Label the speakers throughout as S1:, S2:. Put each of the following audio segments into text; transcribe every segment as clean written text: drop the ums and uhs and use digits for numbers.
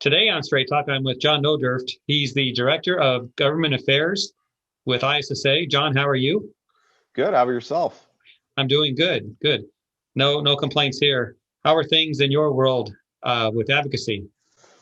S1: Today on Straight Talk, I'm with John Nodurft. He's the Director of Government Affairs with ISSA. John, how are you?
S2: Good. How about yourself?
S1: I'm doing good. Good. No complaints here. How are things in your world with advocacy?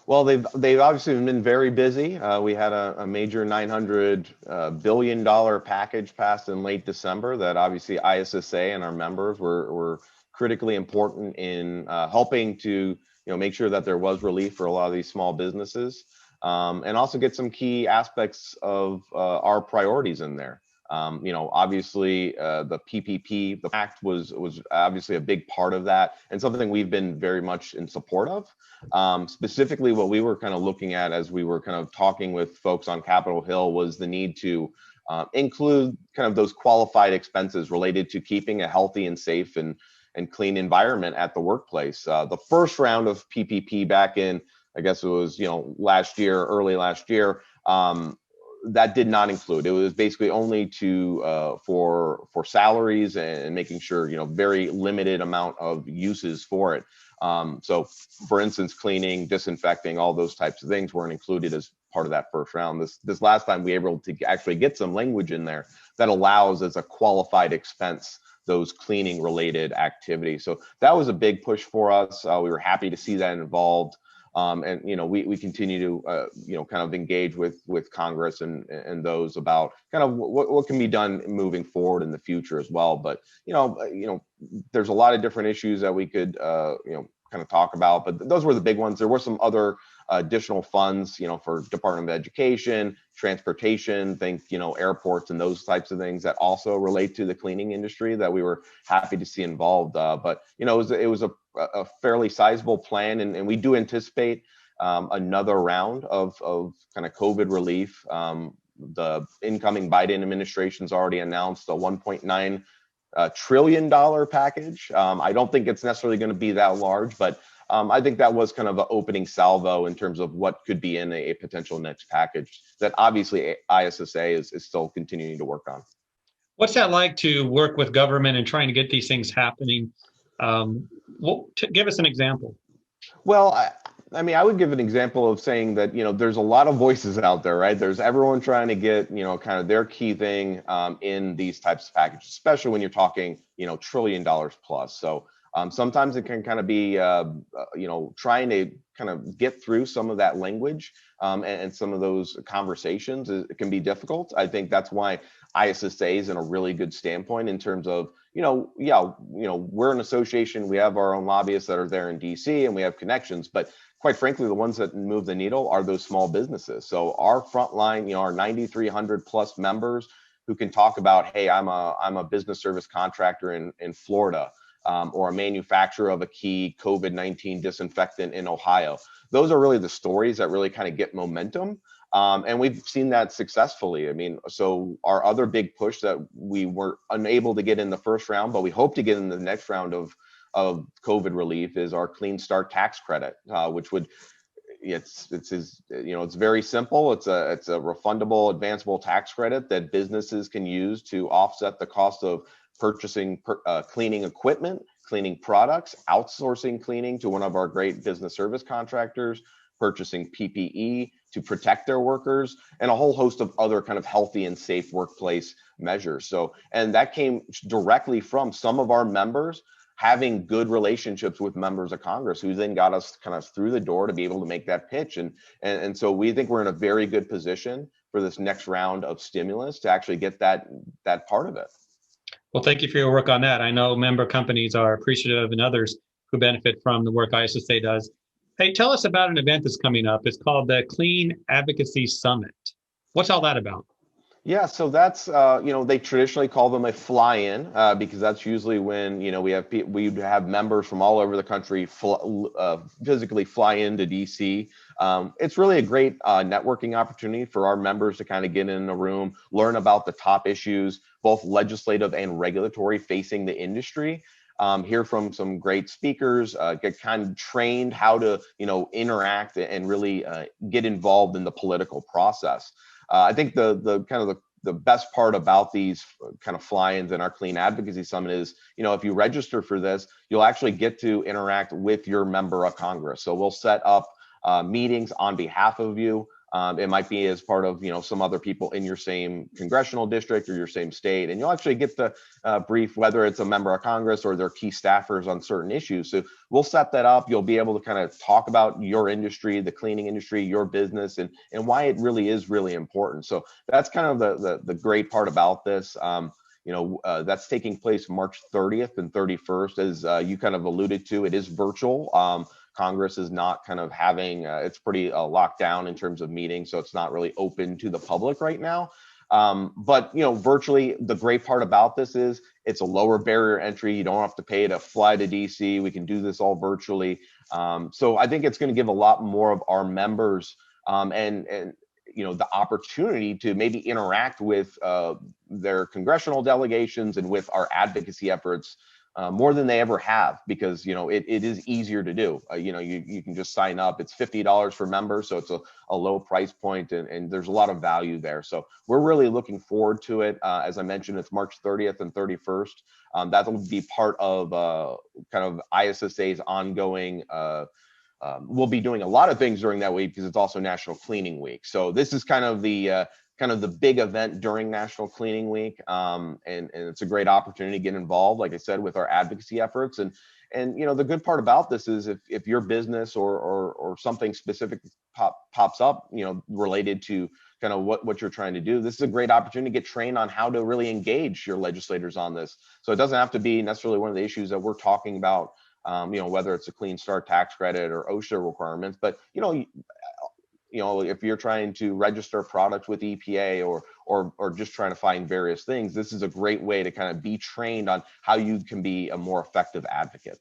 S2: Well, they've obviously been very busy. We had a major $900 billion package passed in late December that obviously ISSA and our members were critically important in helping to make sure that there was relief for a lot of these small businesses, and also get some key aspects of our priorities in there. Obviously, the PPP, the act was obviously a big part of that, and something we've been very much in support of. Specifically, what we were kind of looking at as we were kind of talking with folks on Capitol Hill was the need to include kind of those qualified expenses related to keeping a healthy and safe and clean environment at the workplace. The first round of PPP back in, I guess it was last year, early last year. That did not include. It was basically only to for salaries and making sure very limited amount of uses for it. So, for instance, cleaning, disinfecting, all those types of things weren't included as part of that first round. This last time we were able to actually get some language in there that allows as a qualified expense those cleaning related activities. So that was a big push for us. We were happy to see that involved. And we continue to kind of engage with Congress and those about kind of what can be done moving forward in the future as well. But there's a lot of different issues that we could kind of talk about, but those were the big ones. There were some other additional funds for Department of Education, transportation, think airports and those types of things that also relate to the cleaning industry that we were happy to see involved. But it was a fairly sizable plan, and we do anticipate another round of kind of COVID relief. The incoming Biden administration's already announced a $1.9 trillion package. I don't think it's necessarily going to be that large, but I think that was kind of an opening salvo in terms of what could be in a potential next package that obviously ISSA is still continuing to work on.
S1: What's that like to work with government and trying to get these things happening? Give us an example.
S2: Well, I mean, I would give an example of saying that, there's a lot of voices out there, right? There's everyone trying to get, kind of their key thing in these types of packages, especially when you're talking, $1 trillion plus. So sometimes it can kind of be, trying to kind of get through some of that language and some of those conversations. It can be difficult. I think that's why ISSA is in a really good standpoint in terms of, we're an association. We have our own lobbyists that are there in DC and we have connections, but quite frankly, the ones that move the needle are those small businesses. So our frontline, our 9,300 plus members who can talk about, hey, I'm a business service contractor in Florida. Or a manufacturer of a key COVID-19 disinfectant in Ohio. Those are really the stories that really kind of get momentum. And we've seen that successfully. I mean, so our other big push that we were unable to get in the first round, but we hope to get in the next round of COVID relief is our Clean Start tax credit, which would it's very simple. It's a refundable advanceable tax credit that businesses can use to offset the cost of purchasing cleaning equipment, cleaning products, outsourcing cleaning to one of our great business service contractors, purchasing PPE to protect their workers, and a whole host of other kind of healthy and safe workplace measures. So, and that came directly from some of our members having good relationships with members of Congress who then got us kind of through the door to be able to make that pitch. And so we think we're in a very good position for this next round of stimulus to actually get that part of it.
S1: Well, thank you for your work on that. I know member companies are appreciative and others who benefit from the work ISSA does. Hey, tell us about an event that's coming up. It's called the Clean Advocacy Summit. What's all that about?
S2: Yeah, so that's they traditionally call them a fly-in because that's usually when we have members from all over the country physically fly into DC. It's really a great networking opportunity for our members to kind of get in a room, learn about the top issues, both legislative and regulatory facing the industry. Hear from some great speakers, get kind of trained how to interact and really get involved in the political process. I think the kind of the best part about these kind of fly-ins in our Clean Advocacy Summit is, if you register for this, you'll actually get to interact with your member of Congress. So we'll set up meetings on behalf of you. It might be as part of, some other people in your same congressional district or your same state, and you'll actually get the brief, whether it's a member of Congress or their key staffers on certain issues. So we'll set that up. You'll be able to kind of talk about your industry, the cleaning industry, your business, and why it really is really important. So that's kind of the great part about this. That's taking place March 30th and 31st, as you kind of alluded to. It is virtual. Congress is not kind of having, it's pretty locked down in terms of meetings, so it's not really open to the public right now. But virtually, the great part about this is it's a lower barrier entry. You don't have to pay to fly to DC. We can do this all virtually. So I think it's going to give a lot more of our members and the opportunity to maybe interact with their congressional delegations and with our advocacy efforts more than they ever have, because it is easier to do. You can just sign up. It's $50 for members, so it's a low price point, and there's a lot of value there. So we're really looking forward to it. As I mentioned, it's March 30th and 31st. That'll be part of kind of ISSA's ongoing. We'll be doing a lot of things during that week because it's also National Cleaning Week. So this is kind of the big event during National Cleaning Week, and it's a great opportunity to get involved, like I said, with our advocacy efforts. And the good part about this is if your business or something specific pops up, related to kind of what you're trying to do, this is a great opportunity to get trained on how to really engage your legislators on this. So it doesn't have to be necessarily one of the issues that we're talking about. Whether it's a Clean Start tax credit or OSHA requirements, but if you're trying to register products with EPA or just trying to find various things, this is a great way to kind of be trained on how you can be a more effective advocate.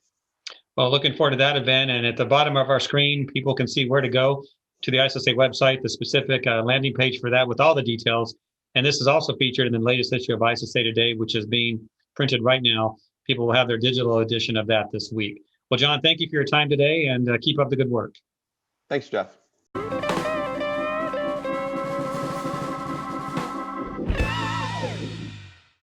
S1: Well, looking forward to that event. And at the bottom of our screen, people can see where to go to the ISSA website, the specific landing page for that with all the details. And this is also featured in the latest issue of ISSA Today, which is being printed right now. People will have their digital edition of that this week. Well, John, thank you for your time today, and keep up the good work.
S2: Thanks, Jeff.